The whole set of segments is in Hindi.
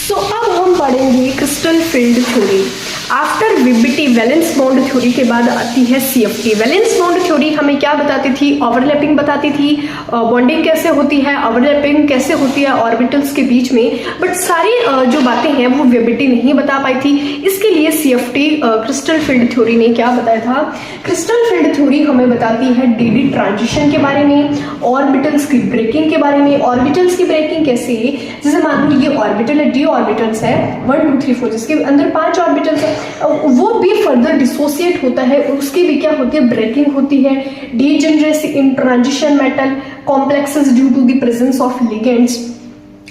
सो अब हम पढ़ेंगे crystal field theory. After VBT valence bond theory के बाद आती है सीएफटी। वैलेंस बॉन्ड थ्योरी हमें क्या बताती थी? ओवरलैपिंग बताती थी, बॉन्डिंग कैसे होती है, ओवरलैपिंग कैसे होती है ऑर्बिटल्स के बीच में, बट सारी जो बातें हैं वो वीबीटी नहीं बता पाई थी। इसके लिए सीएफटी क्रिस्टल फील्ड थ्योरी ने क्या बताया था? क्रिस्टल फील्ड थ्योरी हमें बताती है डीडी ट्रांजिशन के बारे में, ऑर्बिटल्स की ब्रेकिंग के बारे में। ऑर्बिटल्स की ब्रेकिंग कैसे? जैसे मान लो ये ऑर्बिटल है, डी ऑर्बिटल्स है 1 2 3 4, जिसके अंदर 5 ऑर्बिटल्स है, वो भी फर्दर डिसोसिएट होता है, उसकी भी क्या होती है? ब्रेकिंग होती है। Degeneracy in transition metal complexes due to the presence of ligands.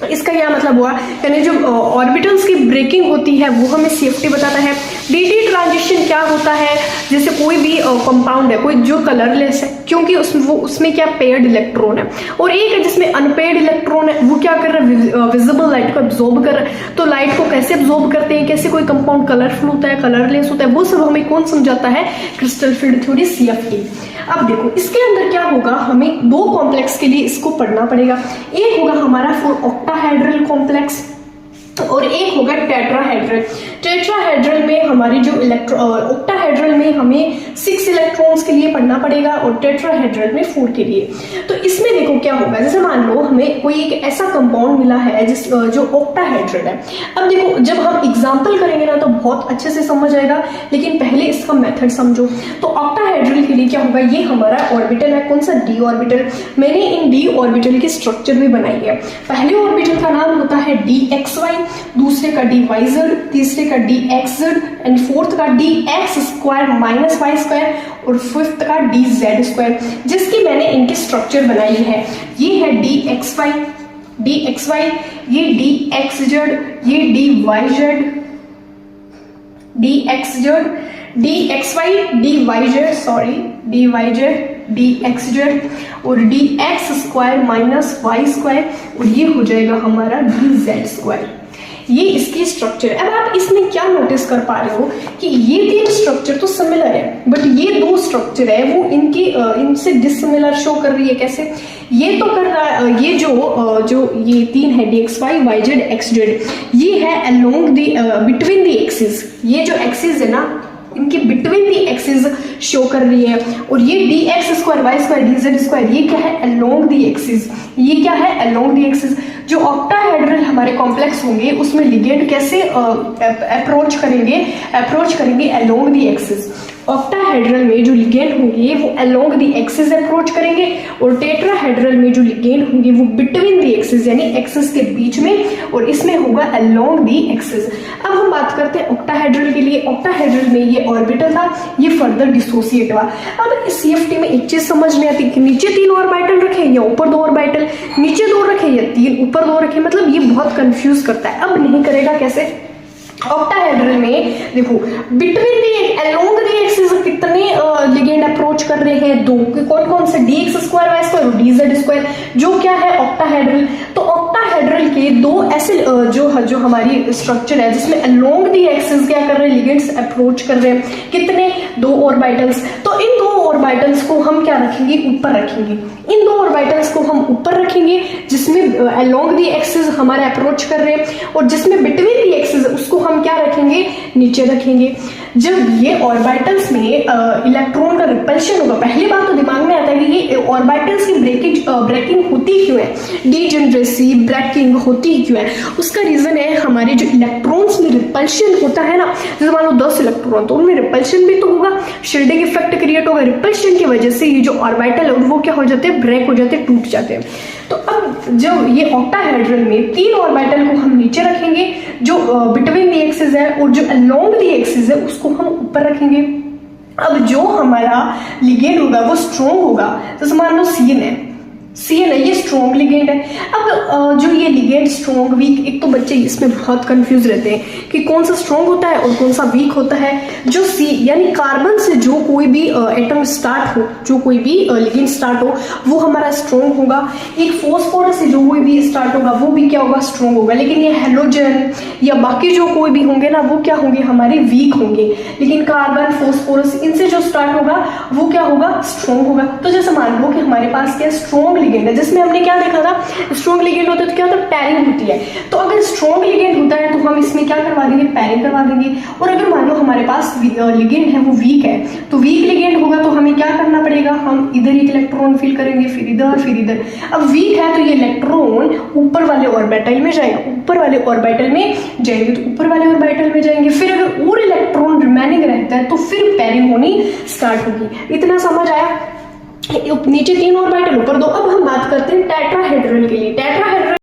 इसका क्या मतलब हुआ? यानी जो ऑर्बिटल्स की ब्रेकिंग होती है वो हमें सीएफटी बताता है। डीडी ट्रांजिशन क्या होता है? जैसे कोई भी कंपाउंड है, कोई जो कलरलेस है, क्योंकि उसमें क्या पेयर्ड इलेक्ट्रॉन है, और एक है जिसमें अनपेयर्ड इलेक्ट्रॉन है, वो क्या कर रहा है? विजिबल लाइट को एब्जॉर्ब कर रहा है। तो लाइट को कैसे एब्जॉर्ब करते हैं, कैसे कोई कंपाउंड कलरफुल होता है, कलरलेस होता है, वो सब हमें कौन समझाता है? Crystal field theory, CFT. अब देखो इसके अंदर क्या होगा, हमें दो कॉम्प्लेक्स के लिए इसको पढ़ना पड़ेगा। एक होगा हमारा ऑक्टाहेड्रल कॉम्प्लेक्स और एक होगा टेट्राहेड्रल। टेट्राहेड्रल में हमारी जो ऑक्टाहेड्रल में हमें 6 इलेक्ट्रॉन्स के लिए पढ़ना पड़ेगा और टेट्राहेड्रल में 4 के लिए। तो इसमें देखो क्या होगा, जैसे मान लो हमें कोई एक ऐसा कंपाउंड मिला है जो ऑक्टाहेड्रल है। अब देखो जब हम एग्जांपल करेंगे ना तो बहुत अच्छे से समझ आएगा, लेकिन पहले इसका मेथड समझो। तो ऑक्टाहेड्रल के लिए क्या होगा, ये हमारा ऑर्बिटल है, कौन सा? D orbital. मैंने इन डी ऑर्बिटल की स्ट्रक्चर भी बनाई है। पहले ऑर्बिटल का नाम होता है DXY, दूसरे का DYZ, तीसरे का DXZ एंड फोर्थ का DX² माइनस Y², और फिफ्थ का DZ², जिसकी मैंने इनकी स्ट्रक्चर बनाई है। ये है DXY, ये DXZ, ये DYZ, DXZ और DX² माइनस Y², और ये हो जाएगा हमारा DZ²। ये इसकी स्ट्रक्चर है। अब आप इसमें क्या नोटिस कर पा रहे हो कि ये 3 स्ट्रक्चर तो सिमिलर है, बट ये 2 स्ट्रक्चर है वो इनसे डिसिमिलर शो कर रही है। कैसे? ये तो कर रहा है, ये जो ये 3 है DXY, YZ, XZ, ये है अलोंग बिटवीन द एक्सिस। ये जो एक्सिस है ना, इनके बिटवीन दी एक्सिस शो कर रही है। और ये DX² Y² DZ², ये क्या है? Along the axis. ये क्या है? Along the axis. जो ऑक्टाहेड्रल हमारे कॉम्प्लेक्स होंगे उसमें लिगेंड कैसे अप्रोच करेंगे अलोंग दी एक्सिस। ऑक्टाहेड्रल में जो लिगेंड होंगे वो अलोंग दी एक्सिस अप्रोच करेंगे, और टेट्राहेड्रल में जो लिगेंड होंगे वो बिटवीन दी एक्सिस यानी एक्सिस के बीच में, और इसमें होगा अलोंग दी एक्सिस। अब हम बात करते हैं ऑक्टाहेड्रल के लिए। ऑक्टाहेड्रल में ये ऑर्बिटल था, ये फर्दर डिसोसिएट हुआ। अब इस सीएफटी में एक चीज समझ नहीं आती कि नीचे 3 ऑर्बिटल रखे या ऊपर 2 ऑर्बिटल, नीचे 2 रखे या 3 ऊपर 2 रखे, मतलब ये बहुत कंफ्यूज करता है। अब नहीं करेगा कैसे? ऑक्टाहेड्रल में देखो between the along the axis कितने लिगेंड अप्रोच कर रहे हैं? 2। कौन से? DX² Y² और DZ², जो क्या है? ऑक्टाहेड्रल। तो ऑक्टाहेड्रल के 2 ऐसे जो हमारी स्ट्रक्चर है जिसमें अलोंग दी एक्सिस क्या कर रहे हैं? लिगेंड्स अप्रोच कर रहे हैं। कितने? 2 ऑर्बिटल्स। तो इन 2 ऑर्बिटल्स को हम क्या रखेंगे? ऊपर रखेंगे। इन 2 ऑर्बिटल्स को हम ऊपर रखेंगे जिसमें अलोंग दी एक्सिस हमारे अप्रोच कर रहे हैं, और जिसमें बिटवीन दी एक्सिस उसको हम क्या रखेंगे? नीचे रखेंगे। जब ये ऑर्बिटल्स में इलेक्ट्रॉन का रिपल्शन होगा, पहली बात तो दिमाग में आता है कि ये ऑर्बिटल्स की ब्रेकिंग होती क्यों है? डीजेनरेसी ब्रेकिंग होती क्यों है? उसका रीजन है हमारे जो इलेक्ट्रॉन्स में रिपल्शन होता है ना, जैसे मान लो 10 इलेक्ट्रॉन, तो उनमें रिपल्शन भी तो होगा, शील्डिंग इफेक्ट क्रिएट होगा। रिपल्शन की वजह से ये जो ऑर्बिटल है वो क्या हो जाते हैं? ब्रेक हो जाते हैं, टूट जाते हैं। तो अब जब ये ऑक्टाहेड्रल में 3 ऑर्बिटल को हम नीचे रखेंगे, जो बिटवीन दी एक्सिस है, और जो अलोंग दी एक्सिस है उसको हम ऊपर रखेंगे। अब जो हमारा लिगेंड होगा वो स्ट्रॉन्ग होगा, तो मान लो CN है, ये स्ट्रॉन्ग लिगेंड है। अब जो ये लिगेंड स्ट्रॉन्ग वीक, एक तो बच्चे इसमें बहुत कंफ्यूज रहते हैं कि कौन सा स्ट्रॉन्ग होता है और कौन सा वीक होता है। जो C यानी कार्बन से जो कोई भी एटम स्टार्ट हो, जो कोई भी लिगेंड स्टार्ट हो, वो हमारा स्ट्रॉन्ग होगा। एक फॉस्फोरस से जो कोई भी स्टार्ट होगा वो भी क्या होगा? स्ट्रॉन्ग होगा। लेकिन ये हेलोजन या बाकी जो कोई भी होंगे ना, वो क्या होंगे? हमारे वीक होंगे। लेकिन कार्बन, फॉस्फोरस, इनसे जो स्टार्ट होगा वो क्या होगा? स्ट्रॉन्ग होगा। तो जैसे मान लो कि हमारे पास क्या स्ट्रॉन्ग लिगेंड है, जिसमें हमने क्या देखा था? स्ट्रॉन्ग लिगेंड होता है तो क्या होता है? पैरिंग होती है। तो अगर स्ट्रॉन्ग लिगेंड होता है हम इसमें क्या करवा देंगे, पेयरिंग करवा देंगे। और अगर मान लो हमारे पास लिगेंड है वो वीक है, तो वीक लिगेंड होगा तो हमें क्या करना पड़ेगा, हम इधर एक इलेक्ट्रॉन फिल करेंगे, फिर इधर फिर इधर। अब वीक है तो ये इलेक्ट्रॉन ऊपर वाले ऑर्बिटल में जाएगा, ऊपर वाले ऑर्बिटल में जाएंगे तो ऊपर वाले ऑर्बिटल में जाएंगे। फिर अगर और इलेक्ट्रॉन रिमेनिंग रहता है तो फिर पेयरिंग होनी स्टार्ट होगी। इतना समझ आया? नीचे 3 ऑर्बिटल ऊपर 2। अब हम बात करते हैं टेट्राहेड्रल के लिए। टेट्राहेड्रल